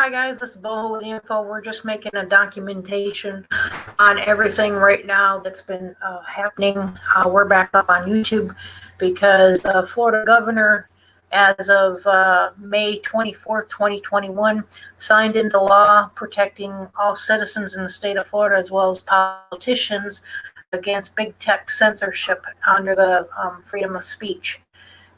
Hi guys, this is Bo with the info. We're just making a documentation on everything right now that's been happening. We're back up on YouTube because the Florida governor, as of May 24th, 2021, signed into law protecting all citizens in the state of Florida as well as politicians against big tech censorship under the freedom of speech,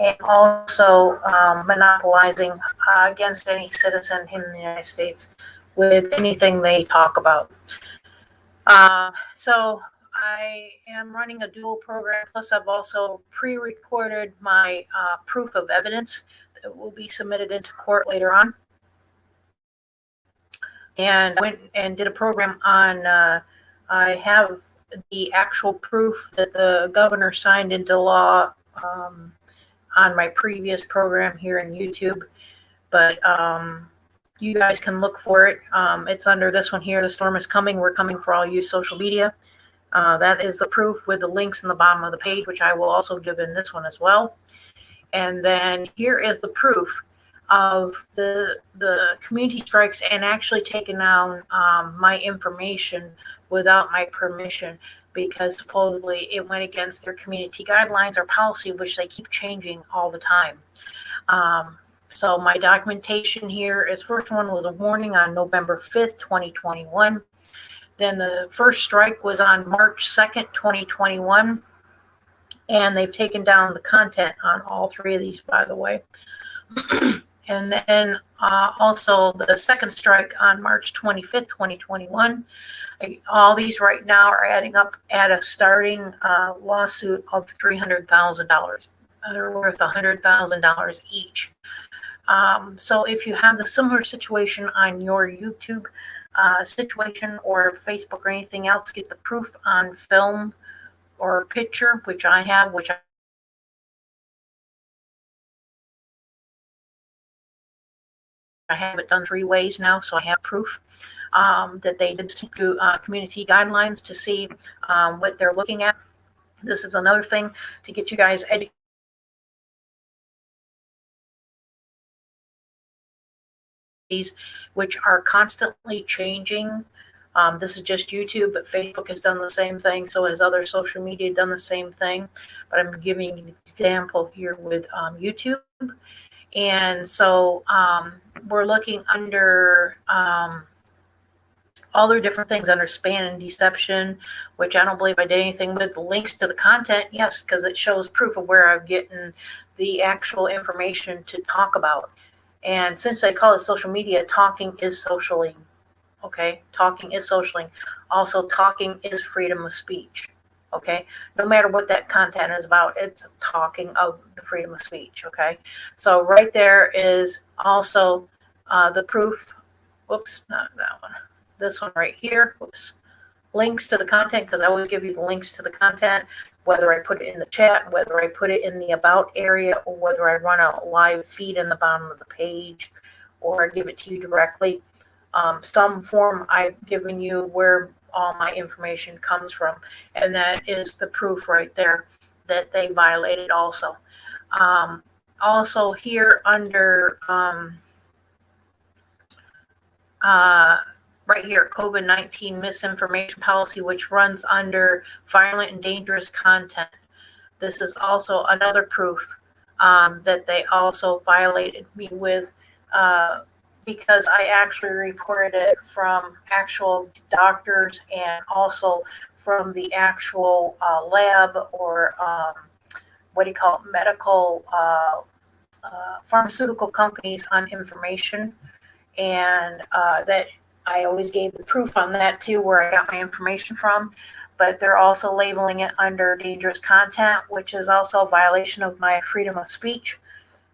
and also monopolizing against any citizen in the United States with anything they talk about. So I am running a dual program, plus I've also pre-recorded my proof of evidence that will be submitted into court later on. And went and did a program on, I have the actual proof that the governor signed into law on my previous program here in YouTube, but you guys can look for it. It's under this one here, The Storm is Coming, We're Coming for All You social media. That is the proof with the links in the bottom of the page, which I will also give in this one as well. And then here is the proof of the community strikes and actually taking down my information without my permission, because supposedly it went against their community guidelines or policy, which they keep changing all the time. So my documentation here is, first one was a warning on November 5th, 2021. Then the first strike was on March 2nd, 2021. And they've taken down the content on all three of these, by the way. And then also the second strike on March 25th, 2021. All these right now are adding up at a starting lawsuit of $300,000. They're worth $100,000 each. So if you have the similar situation on your YouTube situation or Facebook or anything else, get the proof on film or picture, which I have, which I have it done 3 ways now, so I have proof that they did stick to community guidelines to see what they're looking at. This is another thing to get you guys educated, which are constantly changing. This is just YouTube, but Facebook has done the same thing. So has other social media done the same thing. But I'm giving you an example here with YouTube. And so we're looking under all their different things under span and deception, which I don't believe I did anything with. The links to the content, yes, because it shows proof of where I'm getting the actual information to talk about. And since I call it social media, talking is socialing. Okay, talking is socialing. Also, talking is freedom of speech. Okay, no matter what that content is about, it's talking of the freedom of speech. Okay, so right there is also the proof. Whoops, not that one. This one right here. Whoops. Links to the content, because I always give you the links to the content, whether I put it in the chat, whether I put it in the about area, or whether I run a live feed in the bottom of the page, or I give it to you directly. Some form I've given you where all my information comes from, and that is the proof right there that they violated also. Also here under right here, COVID-19 misinformation policy, which runs under violent and dangerous content. This is also another proof that they also violated me with, because I actually reported it from actual doctors and also from the actual lab, or what do you call it, medical pharmaceutical companies on information. And that I always gave the proof on that too, where I got my information from. But they're also labeling it under dangerous content, which is also a violation of my freedom of speech.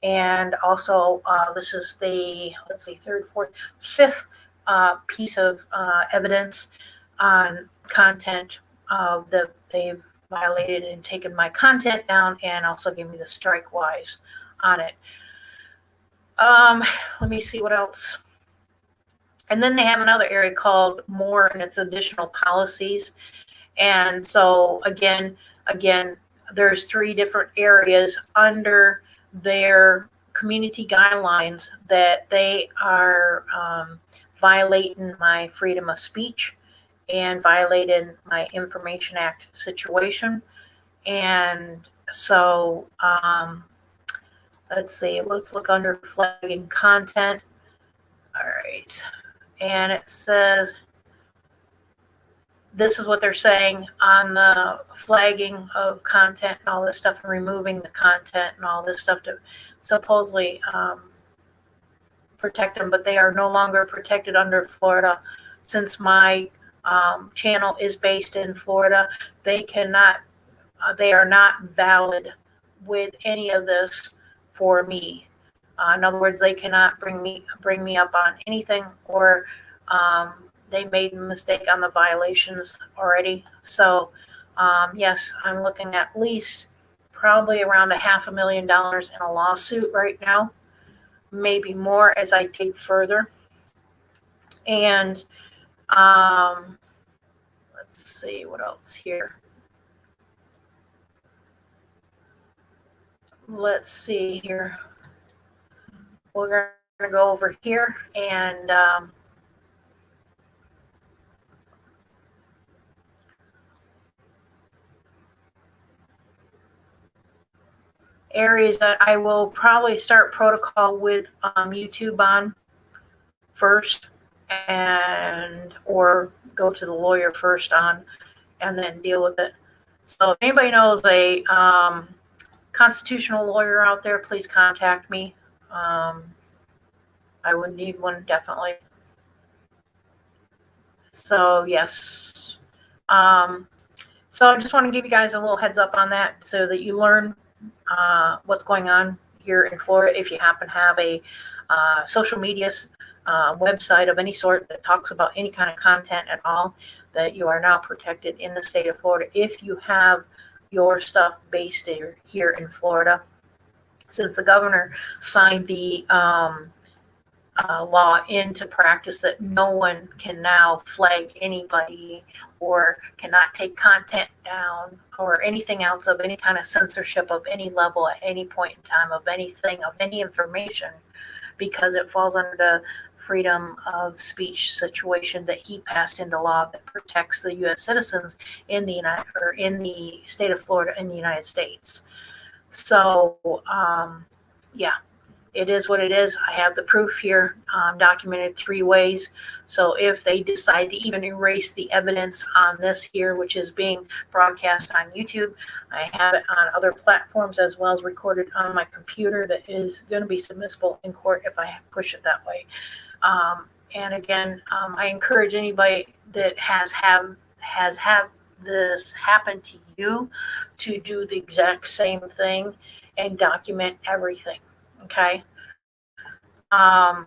And also, this is the, let's see, third, fourth, fifth piece of evidence on content that they've violated and taken my content down, and also gave me the strike wise on it. Let me see what else. And then they have another area called more, and it's additional policies. And so again, there's 3 different areas under their community guidelines that they are violating my freedom of speech and violating my Information Act situation. And so let's see, let's look under flagging content. All right. And it says, this is what they're saying on the flagging of content and all this stuff, and removing the content and all this stuff to supposedly protect them, but they are no longer protected under Florida. Since my channel is based in Florida, they cannot, they are not valid with any of this for me. In other words, they cannot bring me up on anything, or they made a mistake on the violations already. So yes, I'm looking at least probably around $500,000 in a lawsuit right now, maybe more as I dig further. And let's see what else here. Let's see here. We're going to go over here and areas that I will probably start protocol with YouTube on first, and or go to the lawyer first on, and then deal with it. So if anybody knows a constitutional lawyer out there, please contact me. I would need one definitely. So yes. So I just want to give you guys a little heads up on that so that you learn what's going on here in Florida. If you happen to have a social media website of any sort that talks about any kind of content at all, that you are now protected in the state of Florida if you have your stuff based here in Florida. Since the governor signed the law into practice that no one can now flag anybody or cannot take content down or anything else of any kind of censorship of any level at any point in time of anything, of any information, because it falls under the freedom of speech situation that he passed into law that protects the U.S. citizens in the state of Florida in the United States. So, yeah. It is what it is. I have the proof here, documented 3 ways. So if they decide to even erase the evidence on this here, which is being broadcast on YouTube, I have it on other platforms as well as recorded on my computer that is going to be submissible in court if I push it that way. And again, I encourage anybody that has had this happen to you to do the exact same thing and document everything. Okay. And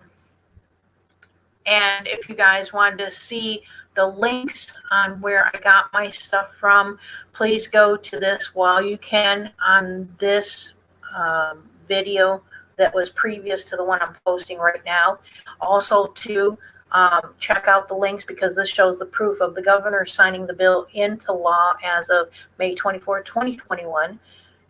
if you guys wanted to see the links on where I got my stuff from, please go to this while you can on this video that was previous to the one I'm posting right now. Also to check out the links, because this shows the proof of the governor signing the bill into law as of May 24, 2021.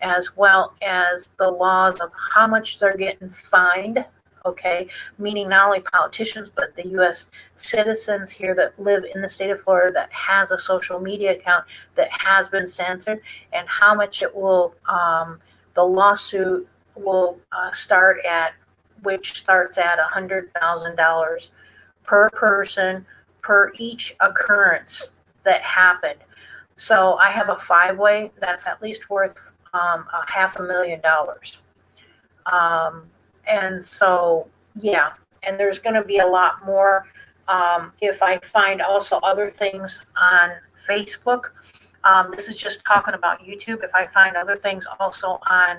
As well as the laws of how much they're getting fined, okay? Meaning not only politicians, but the U.S. citizens here that live in the state of Florida that has a social media account that has been censored, and how much it will, the lawsuit will start at, which starts at $100,000 per person per each occurrence that happened. So I have a 5-way that's at least worth $500,000. And so, yeah, and there's going to be a lot more if I find also other things on Facebook. This is just talking about YouTube. If I find other things also on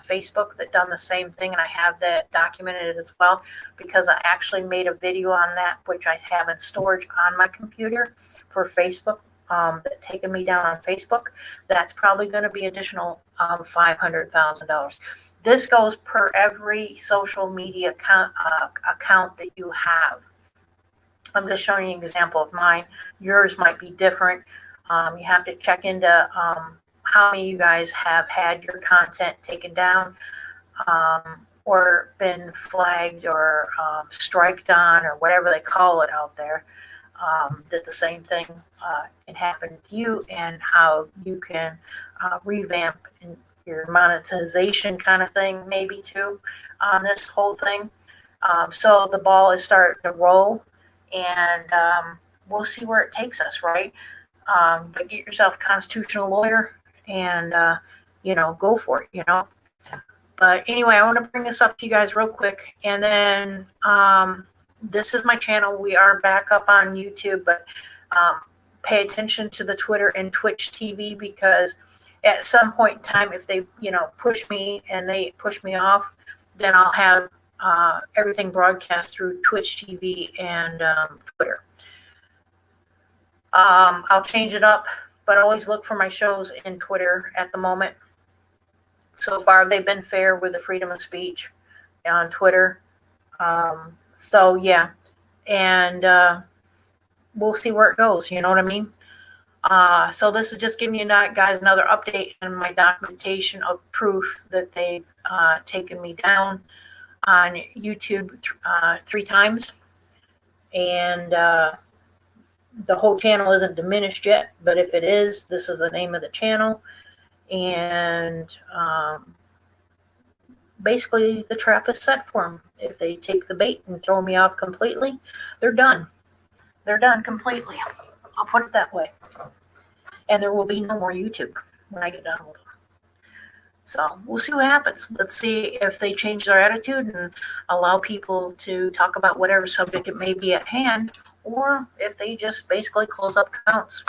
Facebook that done the same thing, and I have that documented as well, because I actually made a video on that, which I have in storage on my computer for Facebook. That taken me down on Facebook, that's probably going to be additional $500,000. This goes per every social media account that you have. I'm just showing you an example of mine. Yours might be different. You have to check into how many of you guys have had your content taken down. or been flagged or striked on or whatever they call it out there, that the same thing can happen to you, and how you can revamp your monetization kind of thing maybe too on this whole thing. So the ball is starting to roll, and we'll see where it takes us, right? But get yourself a constitutional lawyer and, go for it, But anyway, I want to bring this up to you guys real quick. And then this is my channel. We are back up on YouTube, but pay attention to the Twitter and Twitch TV, because at some point in time, if they, push me and they push me off, then I'll have everything broadcast through Twitch TV and Twitter. I'll change it up, but always look for my shows in Twitter at the moment. So far, they've been fair with the freedom of speech on Twitter. So, yeah. And we'll see where it goes. You know what I mean? So this is just giving you guys another update on my documentation of proof that they've taken me down on YouTube 3 times. And the whole channel isn't diminished yet, but if it is, this is the name of the channel. And basically the trap is set for them. If they take the bait and throw me off completely, they're done. They're done completely. I'll put it that way. And there will be no more YouTube when I get done with them. So we'll see what happens. Let's see if they change their attitude and allow people to talk about whatever subject it may be at hand, or if they just basically close up accounts.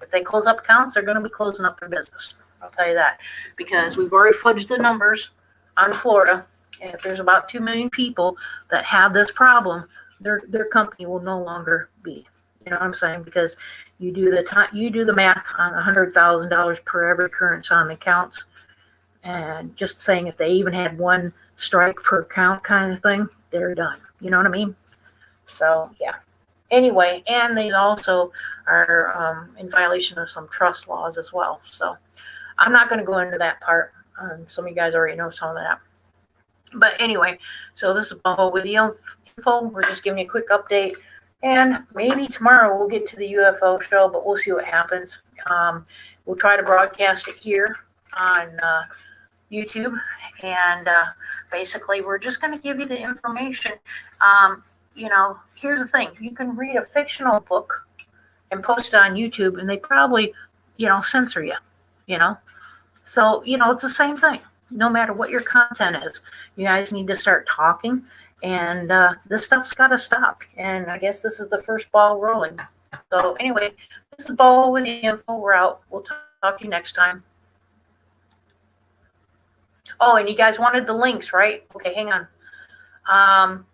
If they close up accounts, they're going to be closing up their business. I'll tell you that, because we've already fudged the numbers on Florida. And if there's about 2 million people that have this problem, their company will no longer be. You know what I'm saying? Because you do the math on $100,000 per every occurrence on the accounts, and just saying if they even had 1 strike per account kind of thing, they're done. You know what I mean? So yeah. Anyway, and they also are in violation of some trust laws as well. So I'm not going to go into that part. Some of you guys already know some of that. But anyway, so this is Bumble with the info. We're just giving you a quick update. And maybe tomorrow we'll get to the UFO show, but we'll see what happens. We'll try to broadcast it here on YouTube. And basically, we're just going to give you the information. Here's the thing. You can read a fictional book and post it on YouTube, and they probably, censor you, So, it's the same thing. No matter what your content is, you guys need to start talking, and this stuff's got to stop. And I guess this is the first ball rolling. So anyway, this is Bo with the info. We're out. We'll talk to you next time. Oh, and you guys wanted the links, right? Okay, hang on.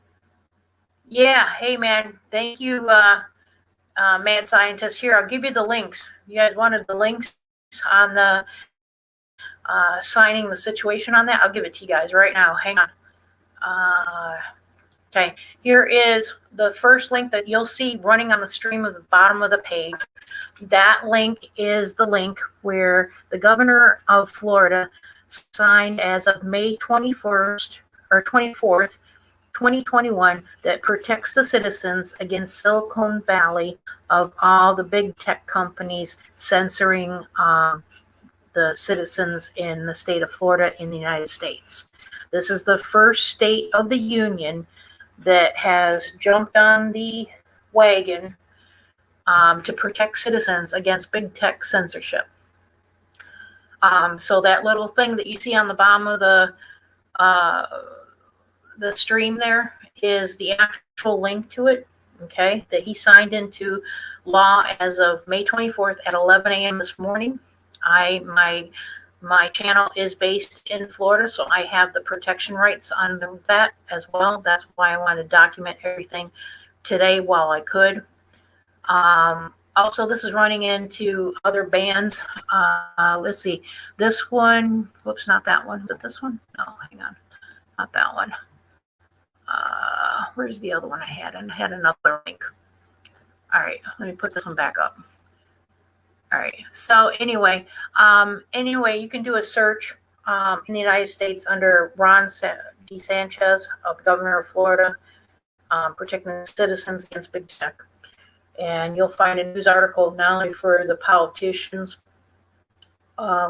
Yeah, hey, man. Thank you, Mad Scientist. Here, I'll give you the links. You guys wanted the links on the signing the situation on that? I'll give it to you guys right now. Hang on. Okay, here is the first link that you'll see running on the stream at the bottom of the page. That link is the link where the governor of Florida signed as of May 21st or 24th, 2021, that protects the citizens against Silicon Valley of all the big tech companies censoring the citizens in the state of Florida in the United States. This is the first state of the union that has jumped on the wagon to protect citizens against big tech censorship. So that little thing that you see on the bottom of the stream there is the actual link to it, okay, that he signed into law as of May 24th at 11 a.m. this morning. My channel is based in Florida, so I have the protection rights on that as well. That's why I want to document everything today while I could. Also, this is running into other bands. Let's see. This one, whoops, not that one. Is it this one? No, hang on. Not that one. Where's the other one I had? I had another link. All right, let me put this one back up. All right. So anyway, you can do a search in the United States under Sanchez, of Governor of Florida, protecting citizens against big tech. And you'll find a news article not only for the politicians,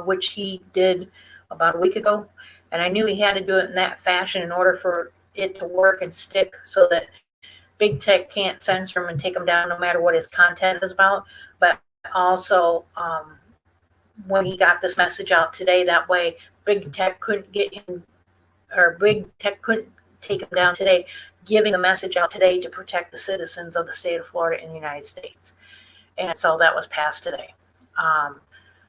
which he did about a week ago. And I knew he had to do it in that fashion in order for it to work and stick, so that big tech can't censor him and take him down no matter what his content is about. But also, when he got this message out today, that way big tech couldn't get him, or big tech couldn't take him down today, giving a message out today to protect the citizens of the state of Florida in the United States. And so that was passed today.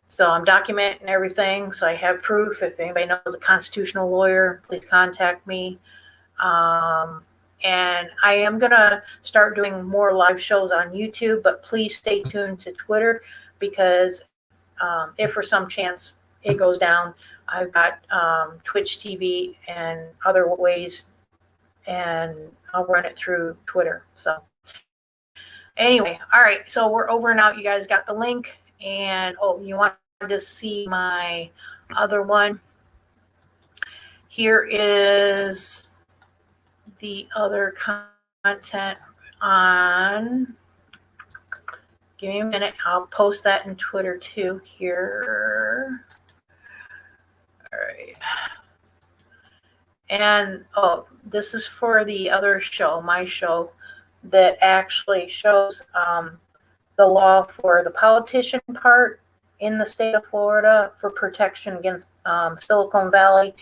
So I'm documenting everything, so I have proof. If anybody knows a constitutional lawyer, please contact me. And I am going to start doing more live shows on YouTube, but please stay tuned to Twitter, because if for some chance it goes down, I've got Twitch TV and other ways, and I'll run it through Twitter. So anyway, all right, so we're over and out. You guys got the link. And you want to see my other one? Here is the other content on. Give me a minute. I'll post that in Twitter too here. All right. And this is for the other show, my show, that actually shows the law for the politician part in the state of Florida for protection against Silicon Valley,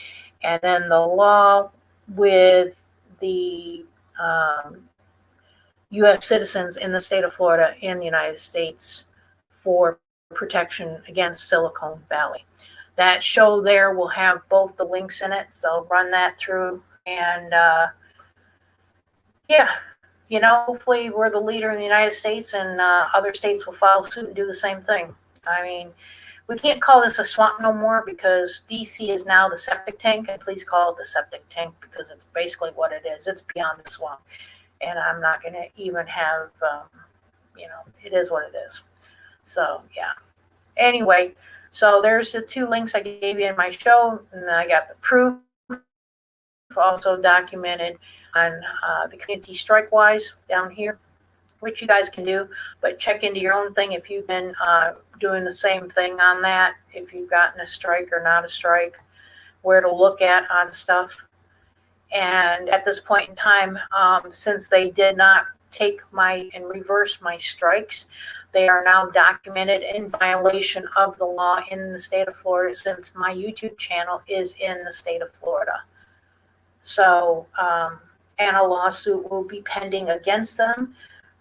and then the law with the U.S. citizens in the state of Florida in the United States for protection against Silicon Valley. That show there will have both the links in it, so run that through. And yeah, hopefully we're the leader in the United States, and other states will follow suit and do the same thing. I mean, we can't call this a swamp no more, because D.C. is now the septic tank, and please call it the septic tank, because it's basically what it is. It's beyond the swamp. And I'm not going to even have, it is what it is. So, yeah. Anyway, so there's the two links I gave you in my show, and then I got the proof also documented on the Community Strike-Wise down here, which you guys can do, but check into your own thing if you've been doing the same thing on that, if you've gotten a strike or not a strike, where to look at on stuff. And at this point in time, since they did not take and reverse my strikes, they are now documented in violation of the law in the state of Florida, since my YouTube channel is in the state of Florida. So, and a lawsuit will be pending against them.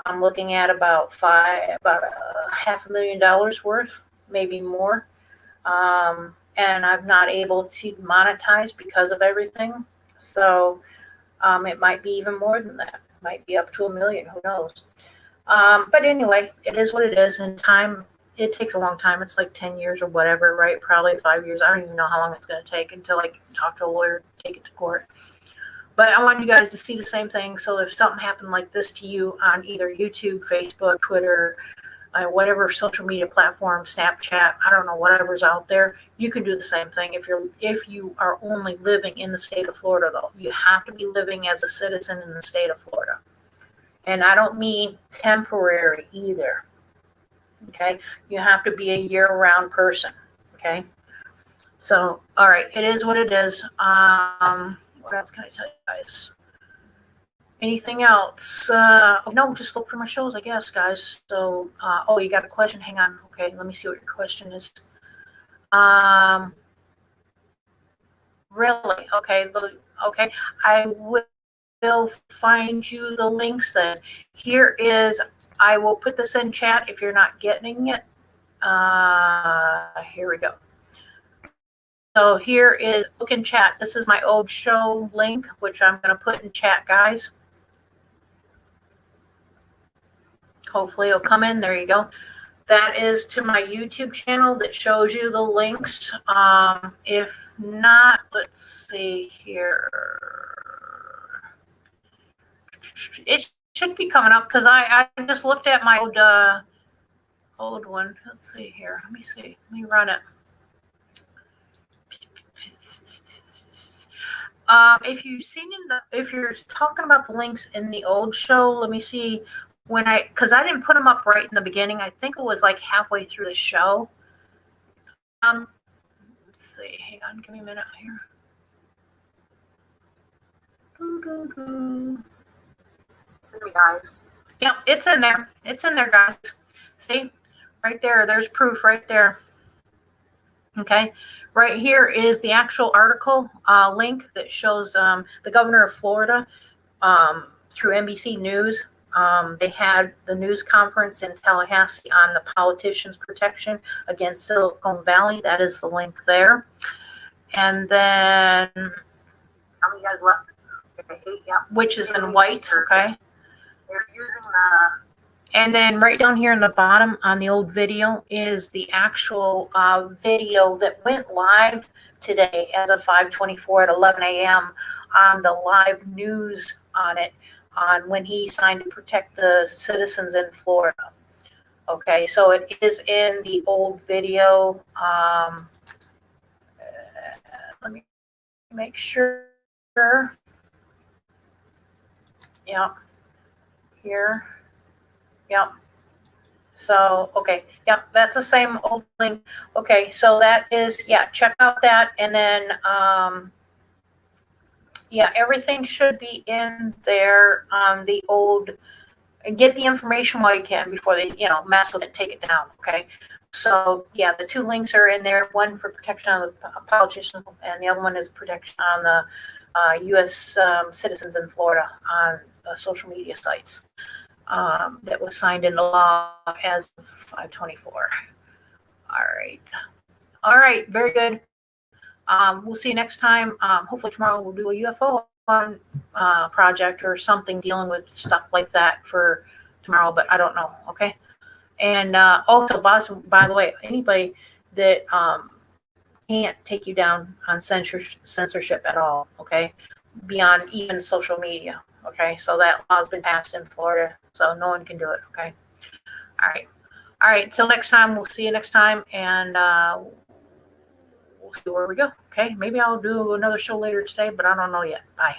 I'm looking at about $500,000 worth, maybe more. And I'm not able to monetize because of everything. So it might be even more than that. It might be up to $1 million. Who knows? But anyway, it is what it is. And time, it takes a long time. It's like 10 years or whatever, right? Probably 5 years. I don't even know how long it's going to take until I can talk to a lawyer, take it to court. But I want you guys to see the same thing. So if something happened like this to you on either YouTube, Facebook, Twitter, whatever social media platform, Snapchat, I don't know, whatever's out there, you can do the same thing. If you are only living in the state of Florida, though, you have to be living as a citizen in the state of Florida. And I don't mean temporary either. Okay, you have to be a year-round person. Okay, so all right, it is what it is. What else can I tell you guys? Anything else? No, just look for my shows, I guess, guys. So, you got a question? Hang on. Okay, let me see what your question is. Really? Okay. Okay. I will find you the links then. Here is, I will put this in chat if you're not getting it. Here we go. So here is, look in chat. This is my old show link, which I'm going to put in chat, guys. Hopefully it'll come in. There you go. That is to my YouTube channel that shows you the links. If not, let's see here. It should be coming up, because I just looked at my old one. Let's see here. Let me see. Let me run it. If you've seen if you're talking about the links in the old show, let me see because I didn't put them up right in the beginning. I think it was like halfway through the show. Let's see. Hang on, give me a minute here. Guys. Yep, it's in there. It's in there, guys. See, right there. There's proof right there. Okay, right here is the actual article link that shows the governor of Florida through NBC News. They had the news conference in Tallahassee on the politicians' protection against Silicon Valley. That is the link there. And then, how many guys left? Okay, 8, yeah. Which is in white, okay? They're using and then right down here in the bottom on the old video is the actual video that went live today as of 5:24 at 11 a.m. on the live news on it, on when he signed to protect the citizens in Florida. Okay, so it is in the old video. Let me make sure. Yeah, here. Yep. So, okay. Yep, that's the same old link. Okay, so that is, yeah, check out that. And then, yeah, everything should be in there on the old, and get the information while you can before they, mess with it, take it down, okay? So, yeah, the 2 links are in there, one for protection on the politicians, and the other one is protection on the U.S. Citizens in Florida on social media sites. That was signed into law as of 5/24. All right, very good. We'll see you next time. Hopefully tomorrow we'll do a UFO project or something dealing with stuff like that for tomorrow, but I don't know, okay? And also, by the way, anybody that can't take you down on censorship at all, okay? Beyond even social media. Okay, so that law has been passed in Florida, so no one can do it. Okay, all right. Until next time, we'll see you next time, and we'll see where we go. Okay, maybe I'll do another show later today, but I don't know yet. Bye.